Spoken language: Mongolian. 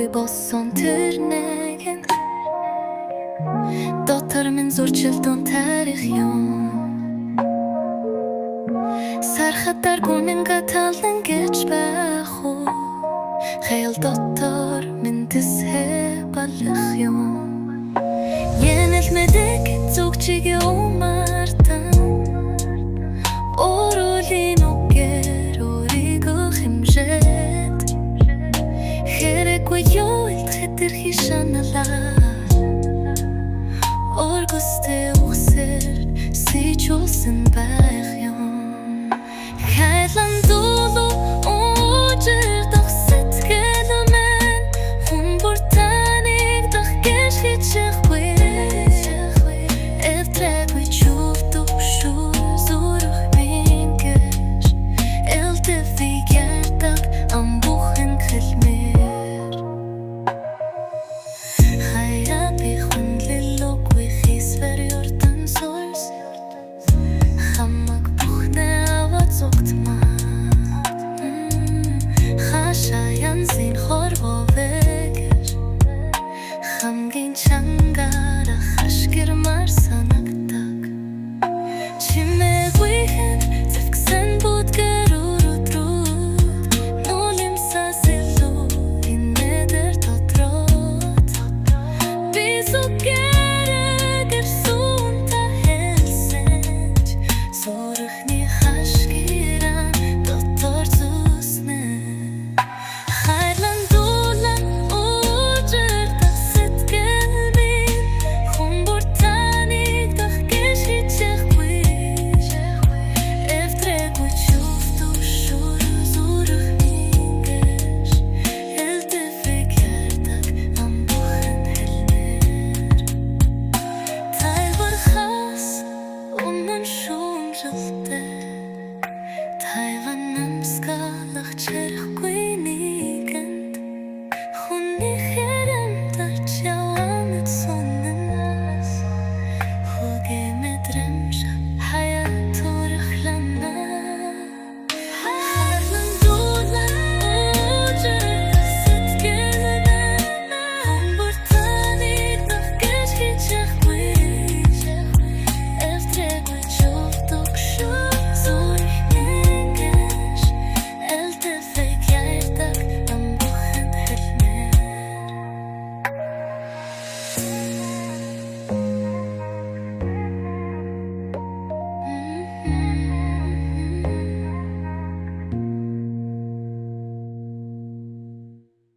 Хэрэггүй болсон тэр нэгэн дотор минь зурчилдун тарих юм Сархатаргүй минь гаталан гэж байх уу Хаял дотор минь тэсхэ балах юм Янал мэдэг зүгчигэ умартан Оруулин үгээр өөрийгөө хэмжээд Хэрэггүй юу илтгэдэр хишаналаа Оргостэй ухсэр сичулсан байх юм Хайлан дулу уужир дах сэтгэлмэн Хүн бүртаныг дах гэж хичээхгүй Эвтрэггүй чувствую зүрх бингэж Элдэвиг ярдах амбухэн хэлмэр Хаяа би хүнлэлгүй хийсвэр юрдан сойс Хамаг бүхнэ аваад зогтма Хашаа янзын хорвовэгэр Хамгийн чангаарах ашгэр марсан